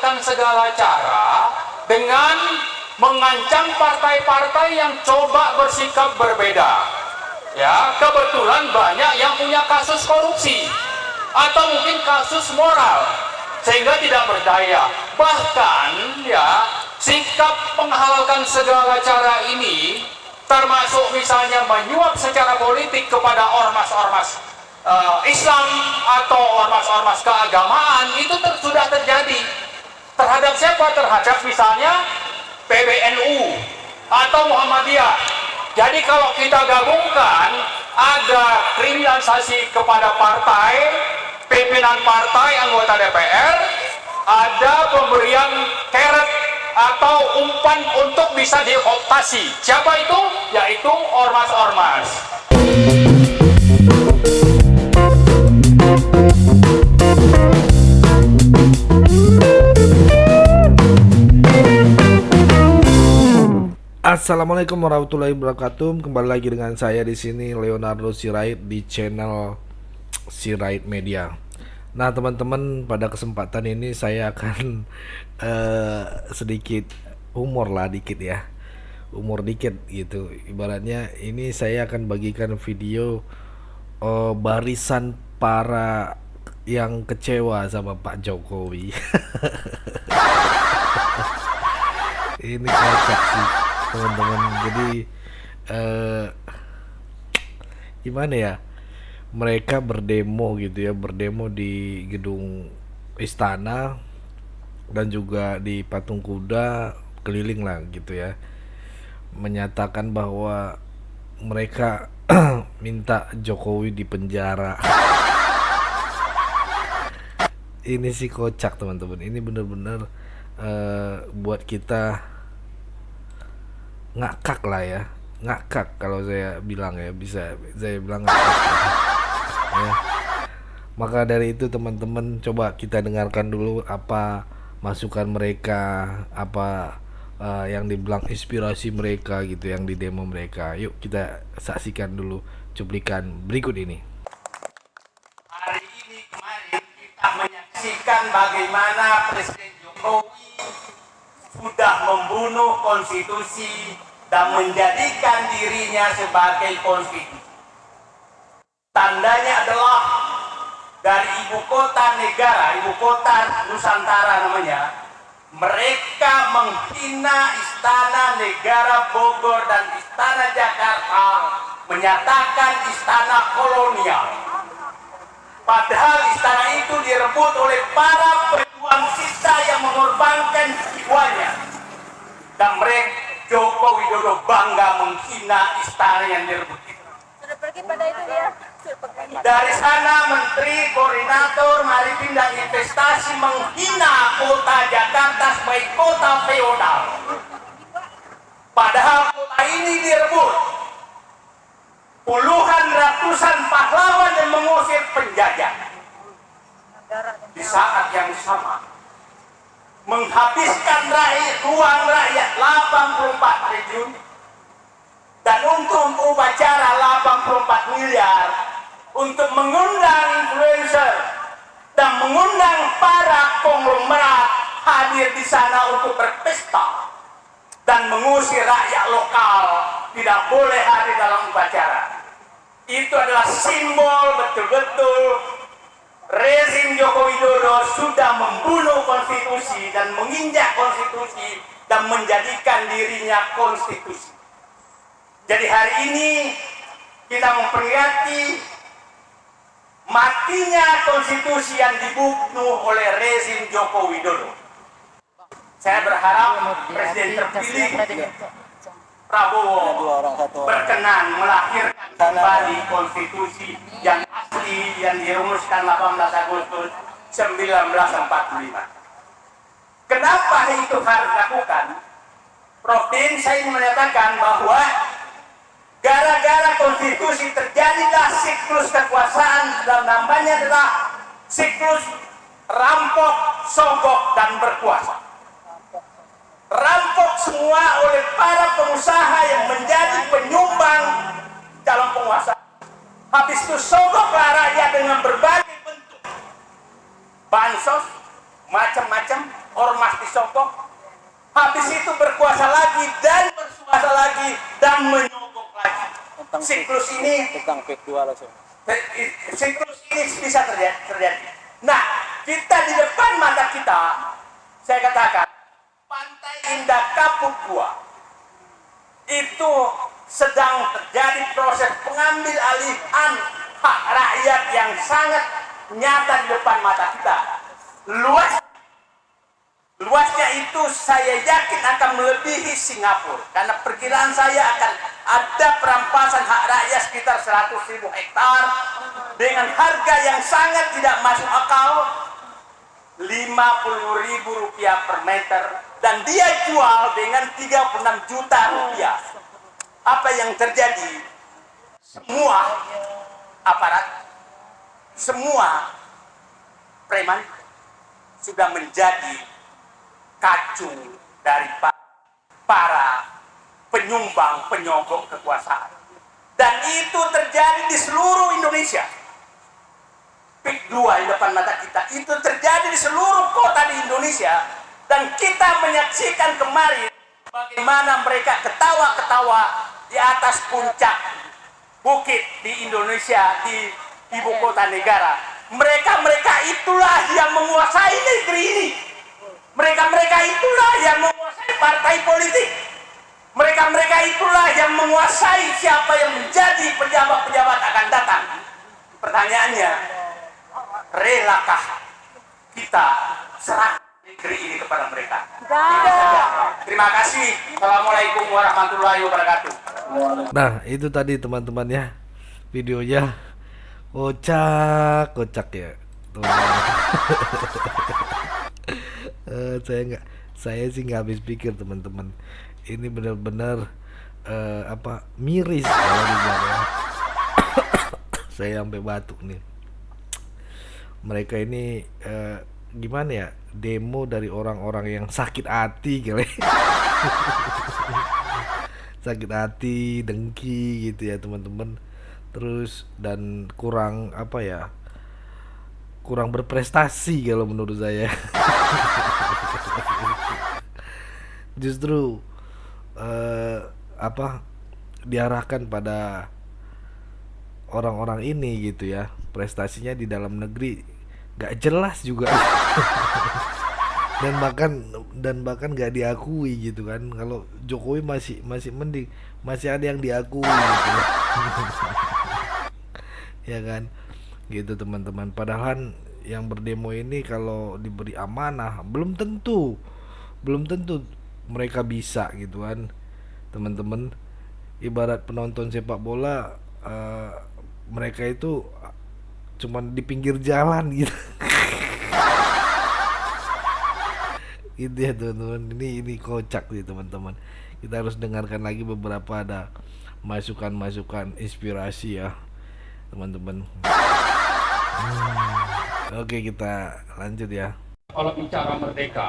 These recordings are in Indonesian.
menghalalkan segala cara dengan mengancam partai-partai yang coba bersikap berbeda. Ya, kebetulan banyak yang punya kasus korupsi atau mungkin kasus moral sehingga tidak berdaya. Bahkan ya, sikap menghalalkan segala cara ini termasuk misalnya menyuap secara politik kepada ormas-ormas Islam atau ormas-ormas keagamaan itu sudah terjadi. Terhadap siapa? Terhadap misalnya PBNU atau Muhammadiyah. Jadi kalau kita gabungkan, ada kriminalisasi kepada partai, pimpinan partai, anggota DPR, ada pemberian carrot atau umpan untuk bisa dioptasi. Siapa itu? Yaitu ormas-ormas. Assalamualaikum warahmatullahi wabarakatuh. Kembali lagi dengan saya di sini Leonardo Sirait di channel Sirait Media. Nah, teman-teman, pada kesempatan ini saya akan sedikit humor lah dikit ya. Humor dikit gitu. Ibaratnya ini saya akan bagikan video barisan para yang kecewa sama Pak Jokowi. Ini kocak sih, teman-teman. Jadi gimana ya, mereka berdemo gitu ya, berdemo di gedung istana dan juga di patung kuda, keliling lah gitu ya, menyatakan bahwa mereka minta Jokowi dipenjara. Ini sih kocak, teman-teman. Ini bener-bener buat kita ngakak lah ya, ngakak kalau saya bilang ya, bisa saya bilang ngakak ya. Maka dari itu, teman-teman, coba kita dengarkan dulu apa masukan mereka, apa yang dibilang inspirasi mereka gitu, yang di demo mereka. Yuk kita saksikan dulu cuplikan berikut ini. Hari ini kemarin kita menyaksikan bagaimana Presiden Jokowi sudah membunuh konstitusi dan menjadikan dirinya sebagai konstitusi. Tandanya adalah dari ibu kota negara, ibu kota Nusantara namanya, mereka menghina istana negara Bogor dan istana Jakarta, menyatakan istana kolonial. Padahal istana itu direbut oleh para pejuang kita yang mengorbankan jiwanya. Dan mereka, Joko Widodo, bangga menghina istana yang direbut itu. Sudah pergi pada itu dia. Dari sana Menteri Koordinator Maritim dan Investasi menghina kota Jakarta sebagai kota feodal. Padahal kota ini direbut. Puluhan ratusan pahlawan yang mengusir penjajah. Di saat yang sama menghabiskan uang rakyat 84 triliun dan untuk upacara 84 miliar untuk mengundang influencer dan mengundang para konglomerat hadir di sana untuk berpesta dan mengusir rakyat lokal tidak boleh hadir dalam upacara. Itu adalah simbol betul-betul rezim Joko Widodo sudah membunuh konstitusi dan menginjak konstitusi dan menjadikan dirinya konstitusi. Jadi hari ini kita memperingati matinya konstitusi yang dibunuh oleh rezim Joko Widodo. Saya berharap Presiden terpilih Prabowo berkenan melahirkan kembali konstitusi yang asli yang dirumuskan 18 Agustus 1945. Kenapa itu harus dilakukan? Prof. Din, saya ingin menyatakan bahwa gara-gara konstitusi terjadilah siklus kekuasaan dan namanya adalah siklus rampok, sogok, dan berkuasa. Rampok semua oleh para pengusaha yang menjadi penyumbang dalam penguasa. Habis itu sogoklah rakyat dengan berbagai bentuk bansos, macam-macam, ormas disogok, habis itu berkuasa lagi dan berkuasa lagi dan menyogok lagi. Siklus ini siklus ini bisa terjadi. Nah, kita di depan mata kita, saya katakan, Pantai Indah Kapuk Gua itu sedang terjadi proses pengambil alihan hak rakyat yang sangat nyata di depan mata kita. Luasnya itu saya yakin akan melebihi Singapura, karena perkiraan saya akan ada perampasan hak rakyat sekitar 100.000 hektar dengan harga yang sangat tidak masuk akal, Rp50.000 per meter, dan dia jual dengan Rp36 juta. Apa yang terjadi? Semua aparat, semua preman sudah menjadi kacu dari para penyumbang penyogok kekuasaan, dan itu terjadi di seluruh Indonesia. PIK 2 di depan mata kita itu terjadi di seluruh kota di Indonesia, dan kita menyaksikan kemarin bagaimana mereka ketawa-ketawa di atas puncak bukit di Indonesia, di ibu kota negara. Mereka itulah yang menguasai negeri ini. Mereka itulah yang menguasai partai politik. Mereka itulah yang menguasai siapa yang menjadi pejabat-pejabat akan datang. Pertanyaannya, relakah kita serahkan negeri ini kepada mereka? Terima kasih. Assalamualaikum warahmatullahi wabarakatuh. Nah, itu tadi teman-teman ya, videonya kocak ya. Saya sih nggak habis pikir teman-teman. Ini benar-benar miris kalau dibilang ya. Saya sampai batuk nih. Mereka ini gimana ya, demo dari orang-orang yang sakit hati kali. Sakit hati, dengki gitu ya teman-teman. Terus dan kurang kurang berprestasi kalau menurut saya. Justru diarahkan pada orang-orang ini gitu ya, prestasinya di dalam negeri gak jelas juga. dan bahkan gak diakui gitu kan. Kalau Jokowi masih mending, masih ada yang diakui gitu. Ya kan gitu teman-teman. Padahal yang berdemo ini kalau diberi amanah belum tentu mereka bisa gitu kan teman-teman. Ibarat penonton sepak bola, mereka itu cuman di pinggir jalan gitu. Gitu ya teman-teman. Ini kocak sih teman-teman. Kita harus dengarkan lagi beberapa ada masukan inspirasi ya teman-teman. Oke, kita lanjut ya. Kalau bicara merdeka,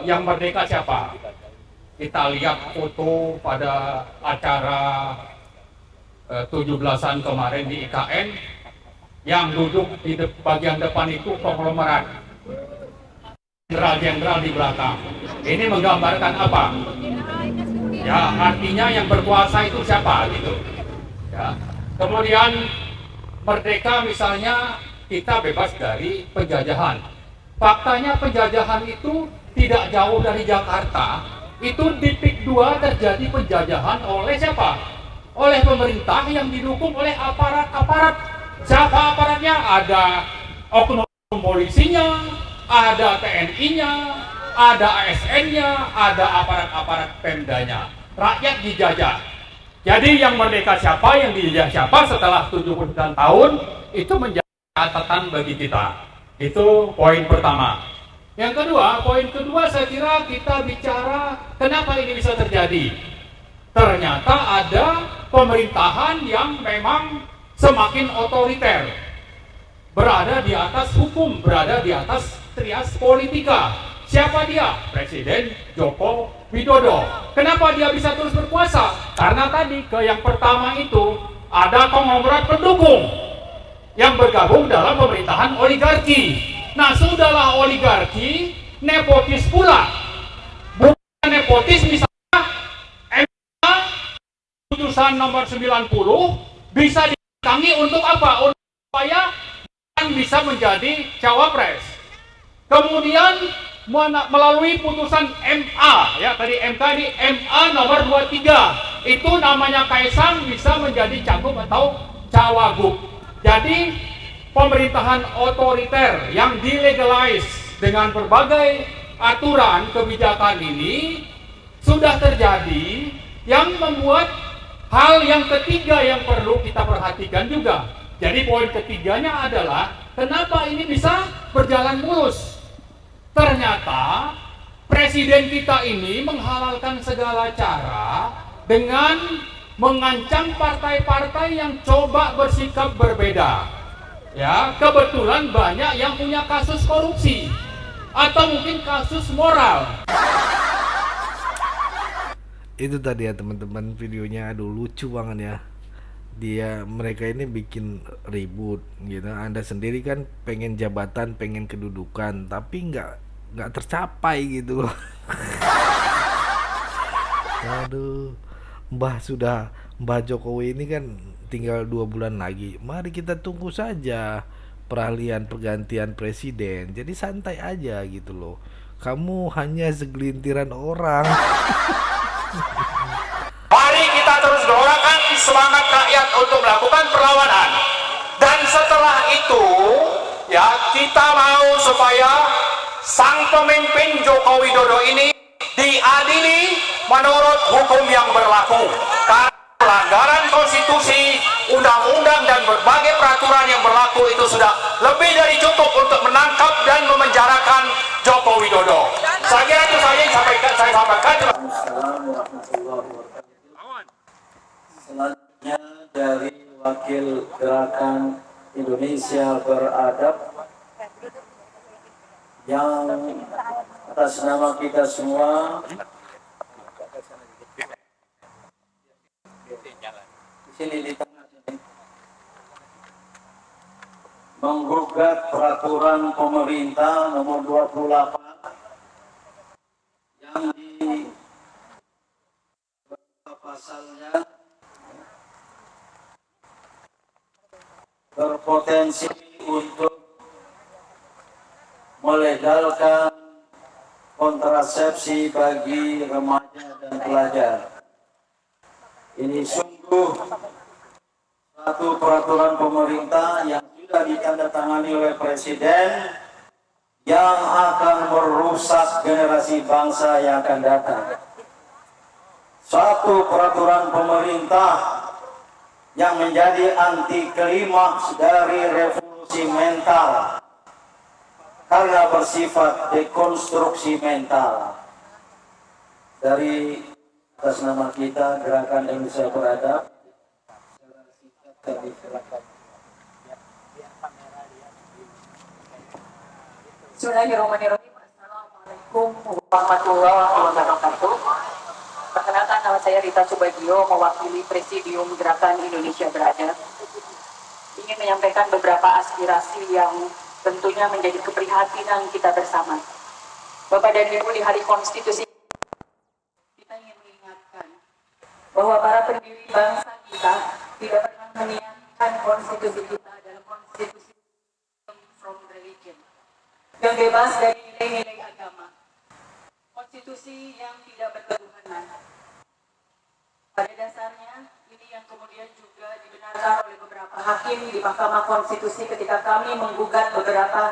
yang merdeka siapa? Kita lihat foto pada acara 17-an kemarin di IKN, yang duduk di bagian depan itu konglomerat, jenderal-jenderal di belakang. Ini menggambarkan apa? Ya, artinya yang berkuasa itu siapa gitu. Ya. Kemudian merdeka misalnya kita bebas dari penjajahan. Faktanya penjajahan itu tidak jauh dari Jakarta. Itu di PIK 2 terjadi penjajahan oleh siapa? Oleh pemerintah yang didukung oleh aparat-aparat. Siapa aparatnya? Ada oknum polisinya, ada TNI-nya, ada ASN-nya, ada aparat-aparat Pemdanya. Rakyat dijajah. Jadi yang merdeka siapa, yang dijajah siapa setelah 79 tahun, itu menjadi catatan bagi kita. Itu poin pertama. Yang kedua, poin kedua saya kira kita bicara kenapa ini bisa terjadi. Ternyata ada pemerintahan yang memang semakin otoriter, berada di atas hukum, berada di atas trias politika. Siapa dia? Presiden Joko Widodo. Kenapa dia bisa terus berkuasa? Karena tadi yang pertama itu ada konglomerat pendukung yang bergabung dalam pemerintahan oligarki. Nah, sudahlah oligarki, nepotis pula. Bukan nepotis misalnya MK putusan nomor 90 bisa ditangi untuk apa? Untuk supaya bisa menjadi cawapres. Kemudian melalui putusan MA, ya tadi MK ini MA nomor 23, itu namanya Kaisang bisa menjadi cagup atau cawagup. Jadi pemerintahan otoriter yang dilegalize dengan berbagai aturan kebijakan ini sudah terjadi, yang membuat hal yang ketiga yang perlu kita perhatikan juga. Jadi poin ketiganya adalah kenapa ini bisa berjalan mulus. Ternyata presiden kita ini menghalalkan segala cara dengan mengancam partai-partai yang coba bersikap berbeda. Ya, kebetulan banyak yang punya kasus korupsi atau mungkin kasus moral. Itu tadi ya teman-teman, videonya aduh lucu banget ya. Mereka ini bikin ribut gitu. Anda sendiri kan pengen jabatan, pengen kedudukan, tapi nggak tercapai gitu loh. Aduh, Mbah Jokowi ini kan tinggal 2 bulan lagi. Mari kita tunggu saja pergantian presiden. Jadi santai aja gitu loh. Kamu hanya segelintiran orang. Mari kita terus doakan semangat rakyat untuk melakukan perlawanan. Dan setelah itu, ya kita mau supaya sang pemimpin Joko Widodo ini diadili menurut hukum yang berlaku. Karena pelanggaran konstitusi, undang-undang dan berbagai peraturan yang berlaku itu sudah lebih dari cukup untuk menangkap dan memenjarakan Joko Widodo. Saya kira itu saja yang saya sampaikan. Selanjutnya dari Wakil Gerakan Indonesia Beradab yang atas nama kita semua di sini di tengah sini menggugat peraturan pemerintah nomor 28 yang di pasalnya berpotensi untuk melegalkan kontrasepsi bagi remaja dan pelajar. Ini sungguh satu peraturan pemerintah yang sudah ditandatangani oleh Presiden yang akan merusak generasi bangsa yang akan datang. Satu peraturan pemerintah yang menjadi anti klimaks dari revolusi mental karena bersifat dekonstruksi mental. Dari atas nama kita Gerakan Indonesia Beradab, Bismillahirrahmanirrahim. Assalamualaikum warahmatullahi wabarakatuh. Perkenalkan, nama saya Rita Subagio, mewakili Presidium Gerakan Indonesia Beradab. Ingin menyampaikan beberapa aspirasi yang tentunya menjadi keprihatinan kita bersama. Bapak dan Ibu, di Hari Konstitusi kita ingin mengingatkan bahwa para pendiri bangsa kita tidak pernah meniatkan konstitusi kita adalah konstitusi from religion, yang bebas dari nilai-nilai agama, konstitusi yang tidak berketuhanan. Pada dasarnya, ini yang kemudian juga dibenarkan oleh beberapa hakim di Mahkamah Konstitusi ketika kami menggugat beberapa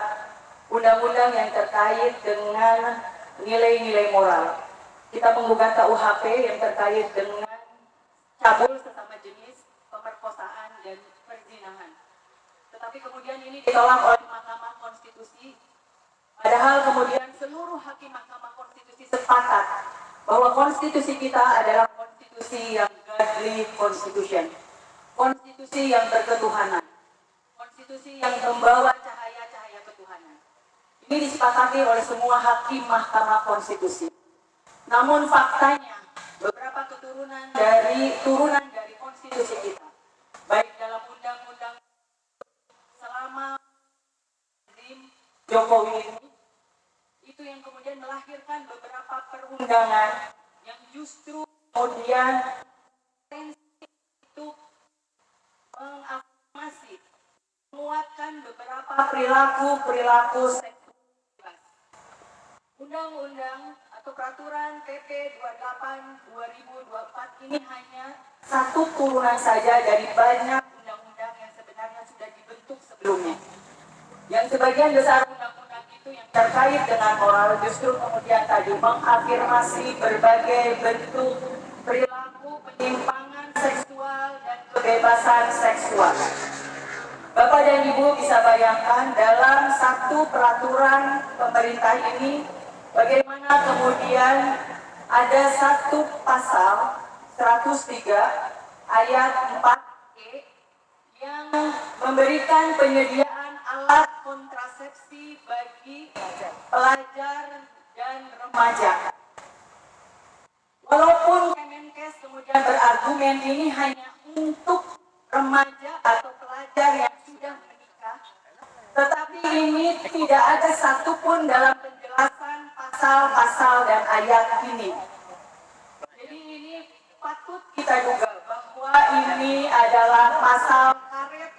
undang-undang yang terkait dengan nilai-nilai moral. Kita menggugat KUHP yang terkait dengan cabul sesama jenis, pemerkosaan, dan perzinahan. Tetapi kemudian ini ditolak oleh Mahkamah Konstitusi. Padahal kemudian seluruh hakim Mahkamah Konstitusi sepakat bahwa konstitusi kita adalah konstitusi yang godly constitution, konstitusi yang berketuhanan, konstitusi yang membawa cahaya-cahaya ketuhanan. Ini disepakati oleh semua hakim Mahkamah Konstitusi. Namun faktanya beberapa turunan dari konstitusi kita, baik dalam undang-undang selama Jokowi ini, itu yang kemudian melahirkan beberapa perundangan yang justru kemudian itu mengafirmasi, menguatkan beberapa perilaku seksual. Undang-undang atau peraturan PP 28 2024 ini hanya satu turunan saja dari banyak undang-undang yang sebenarnya sudah dibentuk sebelumnya. Yang sebagian besar undang-undang itu yang terkait dengan moral justru kemudian tadi mengafirmasi berbagai bentuk perilaku penyimpangan seksual dan kebebasan seksual. Bapak dan Ibu bisa bayangkan dalam satu peraturan pemerintah ini bagaimana kemudian ada satu pasal 103 ayat 4E yang memberikan penyediaan alat kontrasepsi bagi pelajar dan remaja. Walaupun Kemenkes kemudian berargumen ini hanya untuk remaja atau pelajar yang sudah menikah, tetapi ini tidak ada satupun dalam penjelasan pasal-pasal dan ayat ini. Jadi ini patut kita duga bahwa ini adalah pasal karet,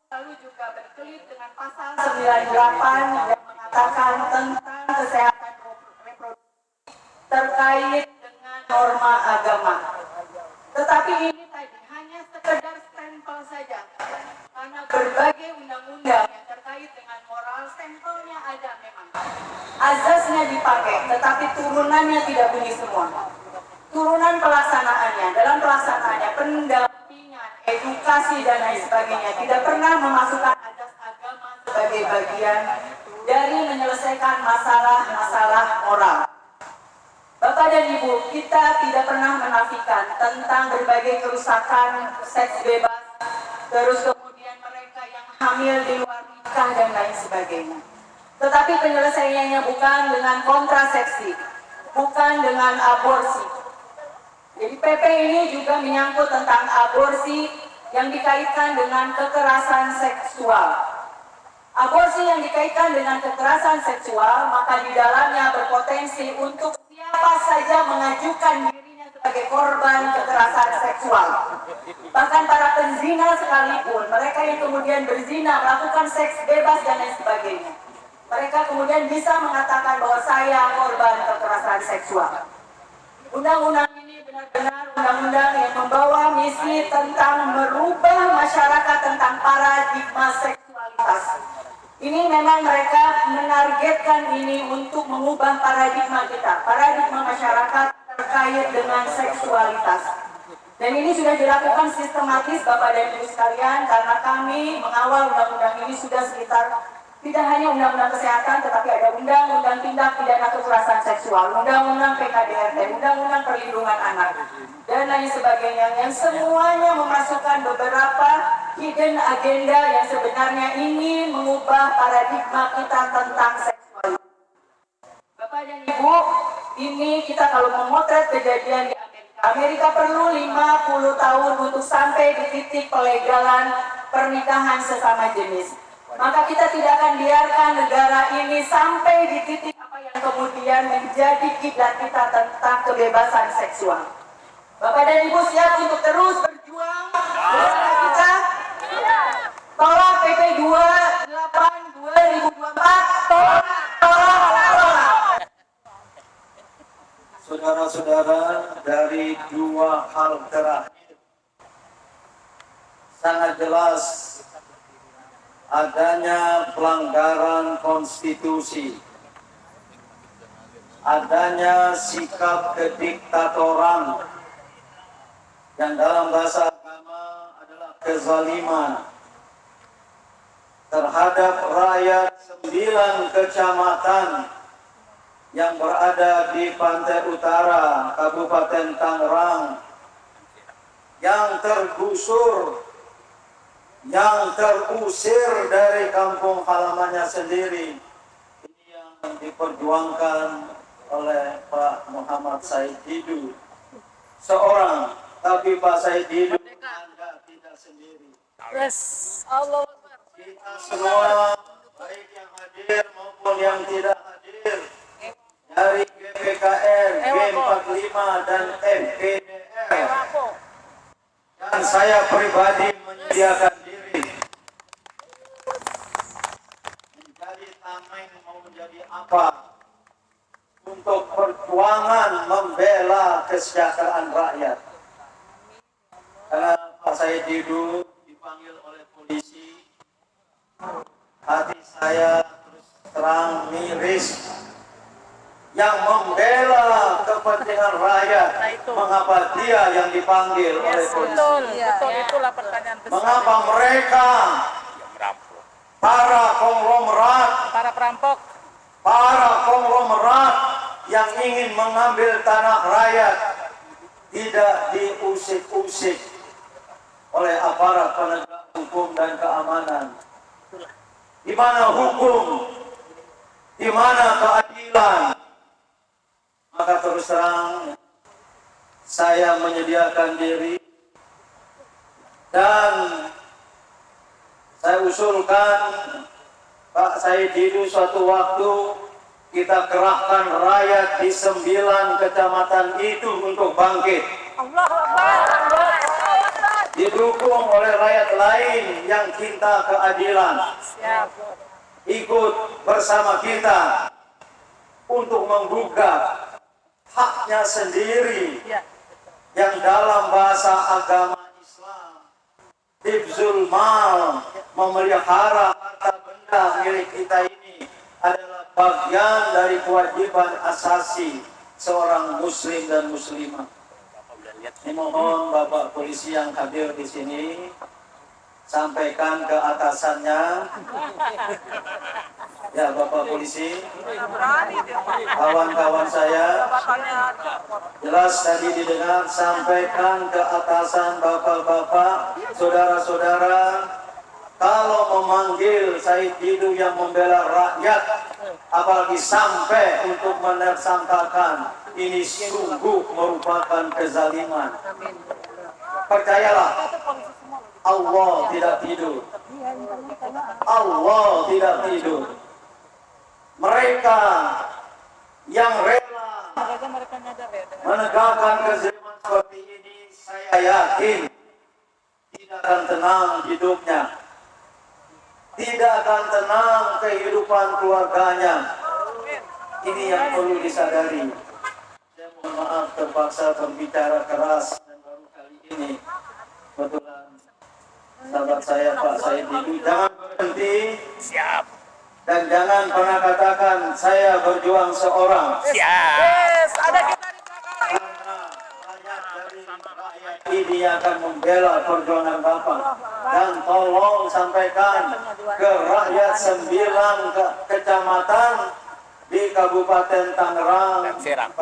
lalu juga berkelit dengan pasal 98 yang mengatakan tentang kesehatan reproduksi terkait dengan norma agama. Tetapi ini tadi hanya sekedar stempel saja, karena berbagai undang-undang yang terkait dengan moral stempelnya ada memang. Azasnya dipakai, tetapi turunannya tidak bunyi semua. Turunan pelaksanaannya, dalam pelaksanaannya, pendampingan, edukasi dan lain sebagainya tidak pernah memasukkan azas agama sebagai bagian dari menyelesaikan masalah-masalah moral. Bapak dan Ibu, kita tidak pernah menafikan tentang berbagai kerusakan seks bebas, terus kemudian mereka yang hamil di luar nikah dan lain sebagainya. Tetapi penyelesaiannya bukan dengan kontrasepsi, bukan dengan aborsi. Jadi PP ini juga menyangkut tentang aborsi yang dikaitkan dengan kekerasan seksual. Aborsi yang dikaitkan dengan kekerasan seksual, maka di dalamnya berpotensi untuk siapa saja mengajukan dirinya sebagai korban kekerasan seksual. Bahkan para penzina sekalipun, mereka yang kemudian berzina, melakukan seks bebas dan lain sebagainya, mereka kemudian bisa mengatakan bahwa saya korban kekerasan seksual. Undang-undang ini benar-benar undang-undang yang membawa misi tentang merubah masyarakat tentang paradigma seksualitas. Ini memang mereka menargetkan ini untuk mengubah paradigma kita, paradigma masyarakat terkait dengan seksualitas. Dan ini sudah dilakukan sistematis Bapak dan Ibu sekalian, karena kami mengawal undang-undang ini sudah sekitar, tidak hanya undang-undang kesehatan, tetapi ada undang-undang tindak pidana kekerasan seksual, undang-undang PKDRT, undang-undang perlindungan anak, dan lain sebagainya, yang semuanya memasukkan beberapa hidden agenda yang sebenarnya ingin mengubah paradigma kita tentang seksualitas. Bapak dan Ibu, ini kita kalau memotret kejadian di Amerika perlu 50 tahun untuk sampai di titik pelegalan pernikahan sesama jenis. Maka kita tidak akan biarkan negara ini sampai di titik apa yang kemudian menjadi kiblat kita tentang kebebasan seksual. Bapak dan Ibu siap untuk terus berjuang bersama kita? Tolak PP 28 2024. Tolak. Saudara-saudara, dari dua hal terakhir sangat jelas adanya pelanggaran konstitusi, adanya sikap kediktatoran yang dalam bahasa agama adalah kezaliman terhadap rakyat 9 kecamatan yang berada di pantai utara Kabupaten Tangerang yang tergusur, yang terusir dari kampung halamannya sendiri. Ini yang diperjuangkan oleh Pak Muhammad Said Didu seorang, tapi Pak Said Didu Anda tidak sendiri. Yes, Allah. Kita semua, baik hadir maupun yang tidak hadir, dari GPKR, G45 dan MPDR, dan saya pribadi menyediakan diri menjadi tameng mau menjadi apa untuk perjuangan membela kesejahteraan rakyat. Karena Pak Said Didu dipanggil oleh polisi, hati saya terus terang miris. Yang membela kepentingan rakyat, mengapa dia yang dipanggil oleh polisi? Betul, itulah pertanyaan besar. Mengapa mereka, para konglomerat, para konglomerat yang ingin mengambil tanah rakyat tidak diusik-usik oleh aparat penegak hukum dan keamanan? Di mana hukum? Di mana keadilan? Maka terus terang saya menyediakan diri dan saya usulkan Pak Said Didu suatu waktu kita kerahkan rakyat di 9 kecamatan itu untuk bangkit. Didukung oleh rakyat lain yang cinta keadilan. Ikut bersama kita untuk menggugat haknya sendiri yang dalam bahasa agama Islam hifzul mal, memelihara harta benda milik kita ini adalah bagian dari kewajiban asasi seorang muslim dan muslimah. Ini mohon Bapak polisi yang hadir di sini sampaikan ke atasannya. Ya Bapak polisi, kawan-kawan saya, jelas tadi didengar, sampaikan ke atasan bapak-bapak, saudara-saudara, kalau memanggil Said Didu yang membela rakyat, apalagi sampai untuk menersangkakan, ini sungguh merupakan kezaliman. Percayalah, Allah tidak tidur. Allah tidak tidur. Mereka yang rela menegakkan kezaliman seperti ini, saya yakin tidak akan tenang hidupnya, tidak akan tenang kehidupan keluarganya. Ini yang perlu disadari. Saya mohon maaf terpaksa berbicara keras dan baru kali ini kebetulan sahabat saya Pak Said Didu, jangan berhenti. Siap. Dan jangan pernah katakan saya berjuang seorang. Siap. Yes, ada kita di belakang. Karena banyak dari rakyat ini akan membela perjuangan Bapak. Dan tolong sampaikan ke rakyat 9 kecamatan di Kabupaten Tangerang dan Serang,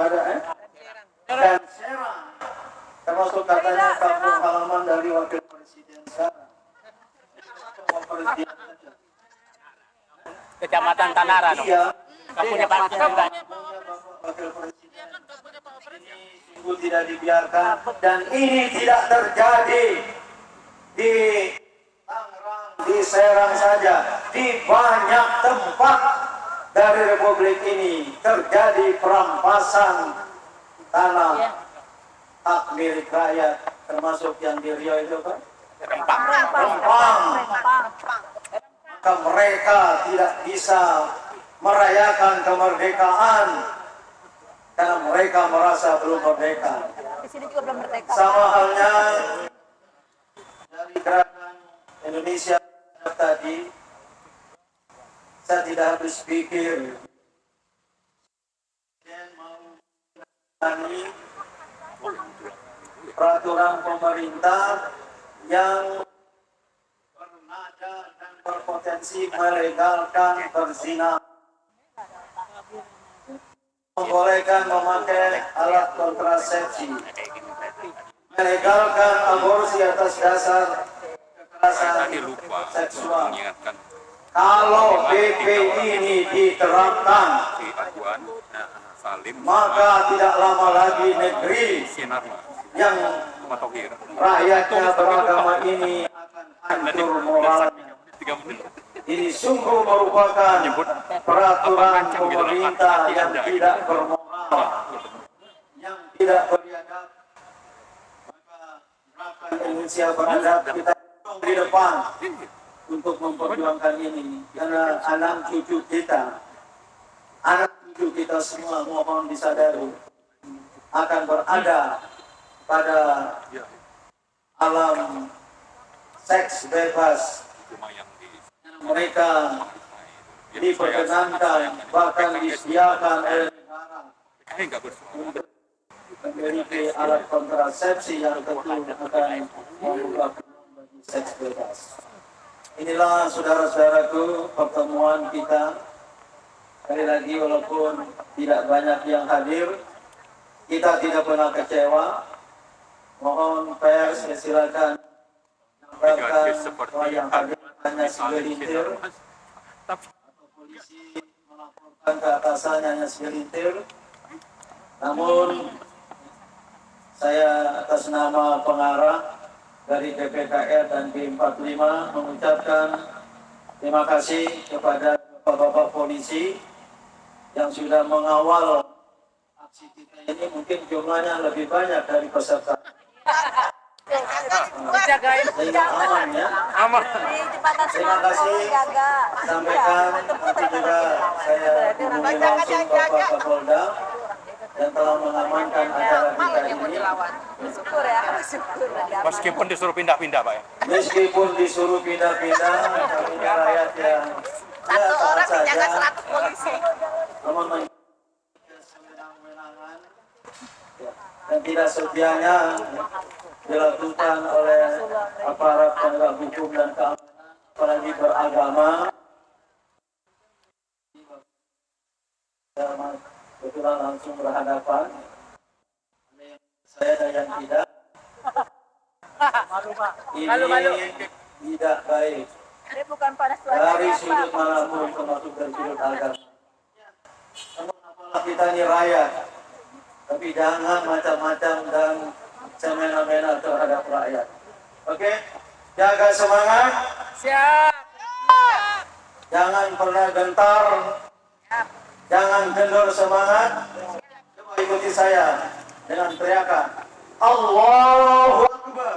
termasuk katanya kampung halaman dari Wakil Presiden sekarang. Kecamatan Tanara, Iya. kampungnya Pak Presiden. Wakil Presiden ini sungguh tidak dibiarkan, dan ini tidak terjadi di Tangerang, di Serang saja, di banyak tempat dari Republik ini terjadi perampasan tanah hak milik rakyat, termasuk yang di Riau itu kan Rempang. Maka mereka tidak bisa merayakan kemerdekaan karena mereka merasa belum merdeka. Di sini juga belum merdeka. Sama halnya dari gerakan Indonesia tadi, saya tidak habis pikir dan mau menangani peraturan pemerintah yang bernada dan berpotensi melegalkan berzina, membolehkan memakai alat kontrasepsi, melegalkan aborsi atas dasar kekerasan seksual. Kalau PP ini diterapkan, maka tidak lama lagi negeri yang rakyatnya beragama ini akan hancur moralnya. Ini sungguh merupakan peraturan pemerintah yang tidak bermoral, yang tidak beradab. Maka gerakan Indonesia beradab kita di depan untuk memperjuangkan ini, karena anak cucu kita semua mohon disadari akan berada pada alam seks bebas. Mereka diperkenankan, bahkan disediakan oleh negara untuk memiliki alat kontrasepsi yang tentu akan membuka peluang bagi seks bebas. Inilah saudara-saudaraku pertemuan kita. Sekali lagi walaupun tidak banyak yang hadir, kita tidak pernah kecewa. Mohon pers silakan menyampaikan bahwa yang hadir hanya segelintir, atau polisi melaporkan ke atasannya hanya segelintir. Namun saya atas nama pengarah dari DPKR dan B45 mengucapkan terima kasih kepada bapak-bapak polisi yang sudah mengawal aksi kita ini. Mungkin jumlahnya lebih banyak dari peserta. Sehingga aman ya. Aman. Terima kasih. Sampaikan nanti juga saya hubungi langsung Bapak Kapolda yang telah mengamankan acara kita ini. Syukur ya, syukur. Meskipun disuruh pindah-pindah, Pak ya. Meskipun disuruh pindah-pindah, kami rakyat yang Satu orang saja dijaga 100 polisi. memenuhi kewenangan dan tidak setianya dilakukan oleh aparat penegak hukum dan keamanan, apalagi beragama. Kebetulan langsung berhadapan, saya dan yang tidak. Ini tidak baik Ini bukan pada dari suaranya, sudut Pak. manapun, termasuk dari sudut agama. Namun apalah kita ini rakyat, tapi jangan macam-macam dan semena-mena terhadap rakyat. Oke, jaga semangat. Siap. Jangan pernah gentar. Jangan kendor semangat. Coba ikuti saya dengan teriakan Allahu Akbar.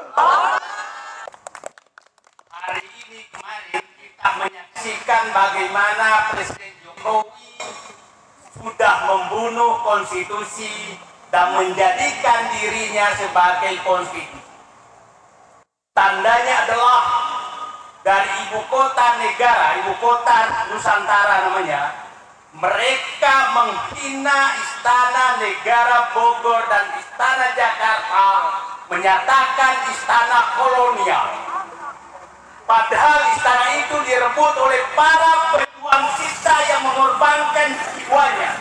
Hari ini kemarin kita menyaksikan bagaimana Presiden Jokowi sudah membunuh konstitusi dan menjadikan dirinya sebagai konstitusi. Tandanya adalah dari ibu kota negara, ibu kota Nusantara namanya, mereka menghina istana negara Bogor dan istana Jakarta, menyatakan istana kolonial. Padahal istana itu direbut oleh para pejuang kita yang mengorbankan jiwanya.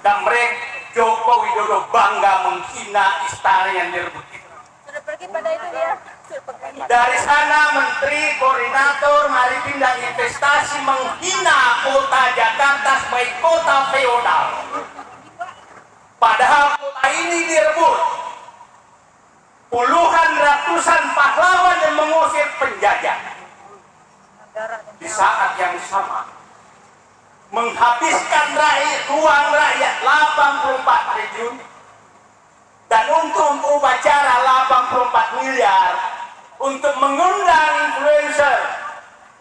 Dan mereka, Joko Widodo bangga menghina istana yang direbut itu. Sudah pergi pada itu dia. Sudah pergi. Dari sana Menteri Koordinator Maritim dan Investasi menghina kota Jakarta sebagai kota feodal. Padahal kota ini direbut. Puluhan ratusan pahlawan yang mengusir penjajah. Di saat yang sama menghabiskan ruang rakyat 84 triliun dan untuk upacara 84 miliar untuk mengundang influencer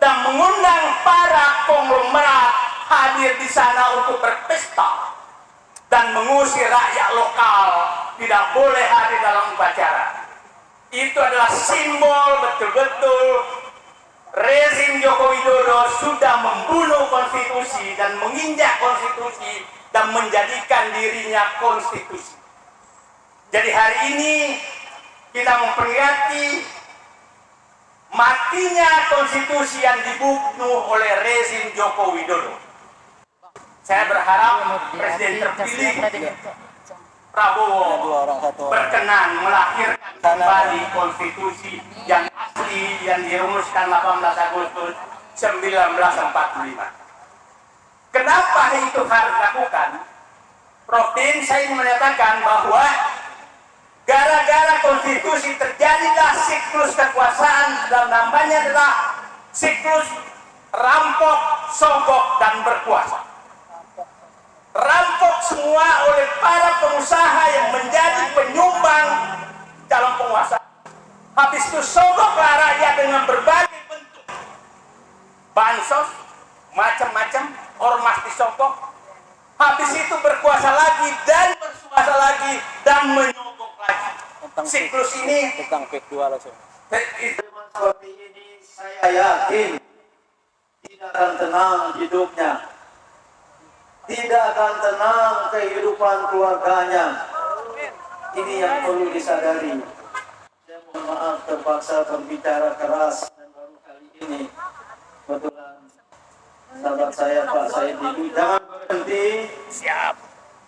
dan mengundang para konglomerat hadir di sana untuk berpesta dan mengusir rakyat lokal tidak boleh hadir dalam upacara. Itu adalah simbol betul-betul rezim Joko Widodo sudah membunuh konstitusi dan menginjak konstitusi dan menjadikan dirinya konstitusi. Jadi hari ini kita memperingati matinya konstitusi yang dibunuh oleh rezim Joko Widodo. Saya berharap Presiden terpilih Prabowo berkenan melahirkan kembali konstitusi yang asli yang dirumuskan 18 Agustus 1945. Kenapa itu harus dilakukan? Prof. Din saya menyatakan bahwa gara-gara konstitusi terjadilah siklus kekuasaan dan namanya adalah siklus rampok, sogok, dan berkuasa. Rampok semua oleh para pengusaha yang menjadi penyumbang calon penguasa. Habis itu sogoklah rakyat dengan berbagai bentuk bansos, macam-macam, ormas disogok. Habis itu berkuasa lagi dan berkuasa lagi dan menyogok lagi. Siklus ini Tentang PEK 2 langsung. Seperti ini saya yakin tidak akan tenang hidupnya, tidak akan tenang kehidupan keluarganya. Ini yang perlu disadari. Saya mohon maaf terpaksa berbicara keras dan baru kali ini kebetulan sahabat saya Pak Said Didu, jangan berhenti. siap.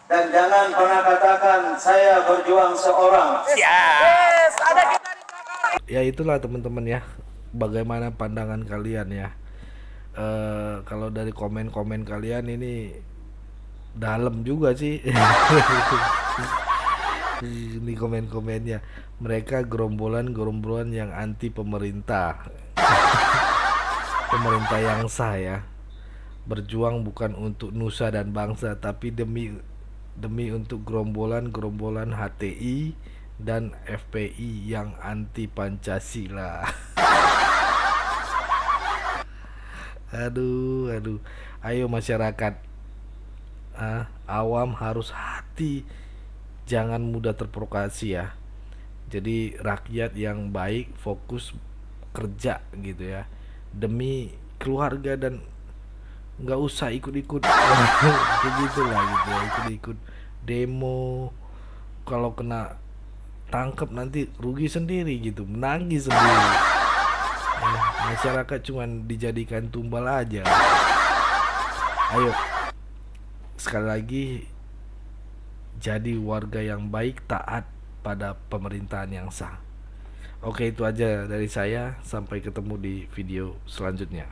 Dan jangan pernah katakan saya berjuang seorang. Yes, ada kita di belakang. Ya itulah teman-teman ya, bagaimana pandangan kalian ya. Kalau dari komen-komen kalian ini dalam juga sih. Ini komen-komennya, mereka gerombolan yang anti pemerintah. Pemerintah yang sah ya, berjuang bukan untuk nusa dan bangsa, tapi demi untuk gerombolan HTI dan FPI yang anti Pancasila. Aduh, ayo masyarakat, awam harus hati, jangan mudah terprovokasi ya. Jadi rakyat yang baik fokus kerja gitu ya, demi keluarga, dan nggak usah ikut-ikut kayak gitulah gitu ya, ikut-ikut demo. Kalau kena tangkap nanti rugi sendiri gitu, menangis sendiri. Masyarakat cuman dijadikan tumbal aja. Ayo sekali lagi, jadi warga yang baik, taat pada pemerintahan yang sah. Oke, itu aja dari saya, sampai ketemu di video selanjutnya.